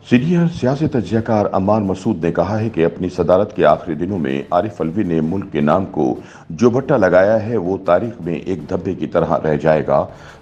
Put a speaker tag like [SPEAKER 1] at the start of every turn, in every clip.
[SPEAKER 1] Senior सियासी तज्ज़ियाकार अम्मार मसूद ने कहा है कि अपनी सदारत के आखिरी दिनों में आरिफ अलवी ने मुल्क के नाम को जो बट्टा लगाया है वो तारीख में एक धब्बे की तरह रह जाएगा।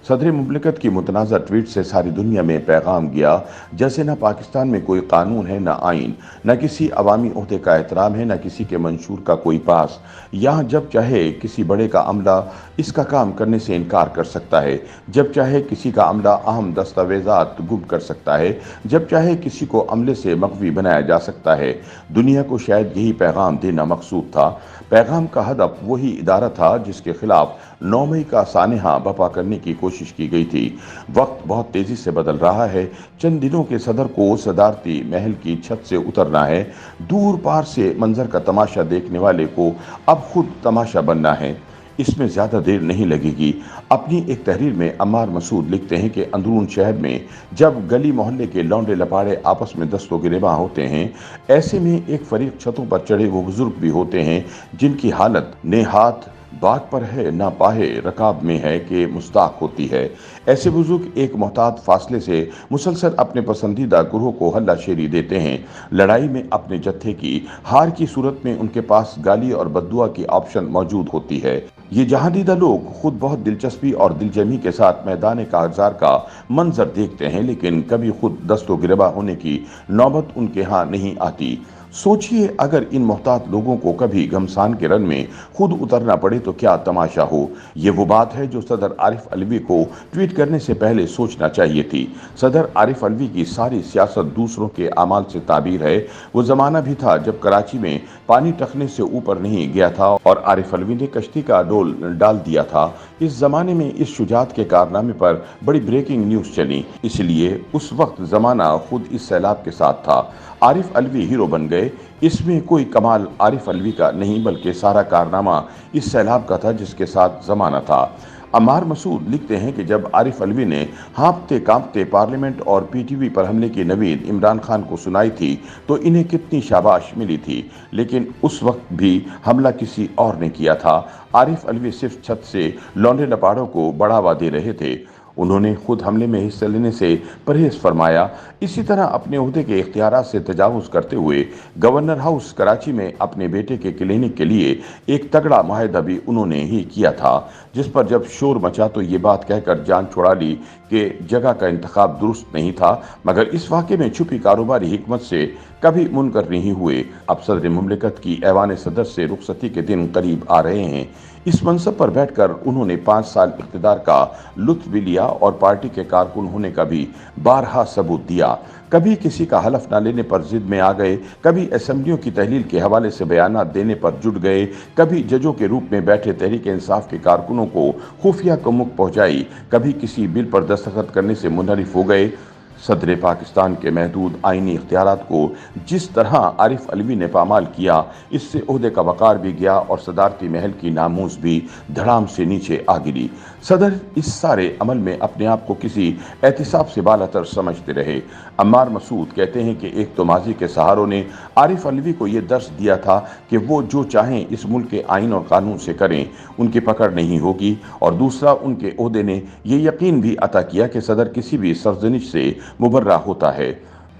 [SPEAKER 1] सदर मुमलिकत की मुतनाज़ा ट्वीट से सारी दुनिया में पैगाम गया जैसे न पाकिस्तान में कोई कानून है, न आइन, न किसी अवामी ओहदे का एहतराम है, न किसी के मंशूर का कोई पास। यहाँ जब चाहे किसी बड़े का अमला इसका काम करने से इनकार कर सकता है, जब चाहे किसी का अमला अहम दस्तावेजात गुम कर सकता है, जब चाहे किसी को अमले से मकवी बनाया जा सकता है। दुनिया को शायद यही पैगाम देना मकसूद था। पैगाम का हदफ वही इदारा था जिसके खिलाफ 9 मई का सानहा बपा करने की कोशिश की गई थी। वक्त बहुत तेजी से बदल रहा है। चंद दिनों के सदर को सदारती महल की छत से उतरना है। दूर पार से मंजर का तमाशा देखने वाले को अब खुद तमाशा बनना है। इसमें ज़्यादा देर नहीं लगेगी। अपनी एक तहरीर में अम्मार मसूद लिखते हैं कि अंदरून शहर में जब गली मोहल्ले के लौंडे लपाड़े आपस में दस्तो गिरेबां होते हैं, ऐसे में एक फरीक छतों पर चढ़े वो बुजुर्ग भी होते हैं जिनकी हालत ने हाथ बात पर है ना पाहे रकाब में है कि मुस्ताक होती है। ऐसे बुजुर्ग एक मोहतात फासले से मुसलसल अपने पसंदीदा गुरोह को हल्लाशेरी देते हैं। लड़ाई में अपने जत्थे की हार की सूरत में उनके पास गाली और बद्दुआ की ऑप्शन मौजूद होती है। ये जहांदीदा लोग खुद बहुत दिलचस्पी और दिलजमी के साथ मैदान कागजार का मंजर देखते हैं, लेकिन कभी खुद दस्तो गिरबा होने की नौबत उनके यहाँ नहीं आती। सोचिए अगर इन मोहतात लोगों को कभी घमसान के रन में खुद उतरना पड़े तो क्या तमाशा हो। ये वो बात है जो सदर आरिफ अलवी को ट्वीट करने से पहले सोचना चाहिए थी। सदर आरिफ अलवी की सारी सियासत दूसरों के अमाल से ताबीर है। वो ज़माना भी था जब कराची में पानी टखने से ऊपर नहीं गया था और आरिफ अलवी ने कश्ती का डोल डाल दिया था। इस ज़माने में इस शुजात के कारनामे पर बड़ी ब्रेकिंग न्यूज़ चली, इसलिए उस वक्त ज़माना खुद इस सैलाब के साथ था। आरिफ अलवी हीरो बन गए। इसमें कोई कमाल आरिफ अलवी का नहीं बल्कि सारा कारनामा इस सैलाब का था जिसके साथ ज़माना था। अम्मार मसूद लिखते हैं कि जब आरिफ अलवी ने हाँफते कांपते पार्लियामेंट और पीटीवी पर हमले की नवीद इमरान खान को सुनाई थी तो इन्हें कितनी शाबाश मिली थी, लेकिन उस वक्त भी हमला किसी और ने किया था। आरिफ अलवी सिर्फ छत से लौंडे लपाड़ों को बढ़ावा दे रहे थे। उन्होंने खुद हमले में हिस्सा लेने से परहेज फरमाया। इसी तरह अपने ओहदे के इख्तियारात से तजावुज़ करते हुए गवर्नर हाउस कराची में अपने बेटे के क्लिनिक के लिए एक तगड़ा माहिदा भी उन्होंने ही किया था, जिस पर जब शोर मचा तो ये बात कहकर जान छुड़ा ली कि जगह का इंतखाब दुरुस्त नहीं था, मगर इस वाक़े में छुपी कारोबारी हिकमत से कभी मुनकर नहीं हुए। अब सदर मुमलिकत की ऐवान सदर से रुखसती के दिन करीब आ रहे हैं। इस मनसब पर बैठकर उन्होंने 5 साल इक़्तिदार का लुत्फ़ भी लिया और पार्टी के कारकुन होने का भी बारहा सबूत दिया। कभी किसी का हलफ न लेने पर जिद में आ गए, कभी असेंबलियों की तहलील के हवाले से बयानात देने पर जुट गए, कभी जजों के रूप में बैठे तहरीक इंसाफ के कारकुनों को खुफिया कुमुक पहुंचाई, कभी किसी बिल पर दस्तखत करने से मुनहरिफ हो गए। सदर पाकिस्तान के महदूद आइनी इख्तियारात को जिस तरह आरिफ अलवी ने पामाल किया, इससे ओहदे का वक़ार भी गया और सदारती महल की नामूस भी धड़ाम से नीचे आ गिरी। सदर इस सारे अमल में अपने आप को किसी एहतिसाब से बालातर समझते रहे। अम्मार मसूद कहते हैं कि एक तो माजी के सहारों ने आरिफ अलवी को ये दर्स दिया था कि वो जो चाहें इस मुल्क के आइन और कानून से करें, उनकी पकड़ नहीं होगी, और दूसरा उनके ओहदे ने ये यकीन भी अता किया कि सदर किसी भी सरजनिश से मुबर्रा होता है।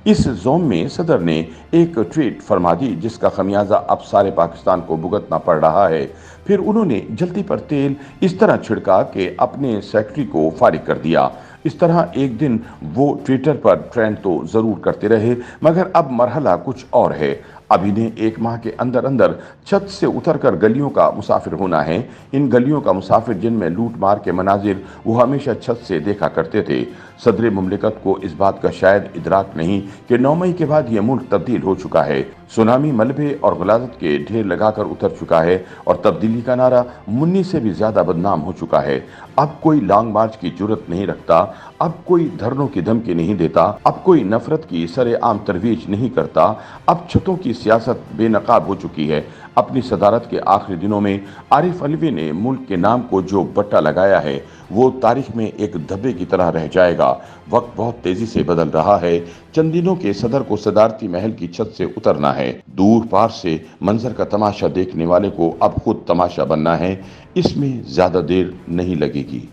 [SPEAKER 1] इस ज़ोम में सदर ने एक ट्वीट फरमा दी जिसका खमियाजा अब सारे पाकिस्तान को भुगतना पड़ रहा है। फिर उन्होंने जल्दी पर तेल इस तरह छिड़का कि अपने सेक्रेटरी को फारिग कर दिया। इस तरह एक दिन वो ट्विटर पर ट्रेंड तो ज़रूर करते रहे, मगर अब मरहला कुछ और है। अब इन्हें 1 माह के अंदर अंदर छत से उतरकर गलियों का मुसाफिर होना है। इन गलियों का मुसाफिर जिनमें लूट मार के मनाजिर वो हमेशा छत से देखा करते थे। सदर मुमलिकत को इस बात का शायद इदराक नहीं कि 9 मई के बाद यह मुल्क तब्दील हो चुका है। सुनामी, मलबे और गलाजत के ढेर लगाकर उतर चुका है और तब्दीली का नारा मुन्नी से भी ज्यादा बदनाम हो चुका है। अब कोई लॉन्ग मार्च की जुर्रत नहीं रखता, अब कोई धरनों की धमकी नहीं देता, अब कोई नफरत की सरेआम तरवीज नहीं करता। अब छतों की सियासत बेनकाब हो चुकी है। अपनी सदारत के आखिरी दिनों में आरिफ अलवी ने मुल्क के नाम को जो बट्टा लगाया है वो तारीख में एक धब्बे की तरह रह जाएगा। वक्त बहुत तेजी से बदल रहा है। चंद दिनों के सदर को सदारती महल की छत से उतरना है। दूर पार से मंजर का तमाशा देखने वाले को अब खुद तमाशा बनना है। इसमें ज्यादा देर नहीं लगेगी।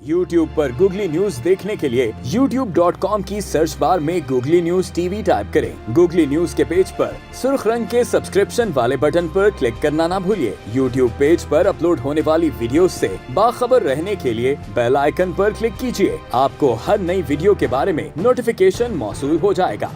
[SPEAKER 2] YouTube पर गूगली न्यूज देखने के लिए youtube.com की सर्च बार में गूगली न्यूज टीवी टाइप करें। गूगली न्यूज के पेज पर सुर्ख रंग के सब्सक्रिप्शन वाले बटन पर क्लिक करना ना भूलिए। YouTube पेज पर अपलोड होने वाली वीडियोस से बाखबर रहने के लिए बेल आइकन पर क्लिक कीजिए। आपको हर नई वीडियो के बारे में नोटिफिकेशन मौसूल हो जाएगा।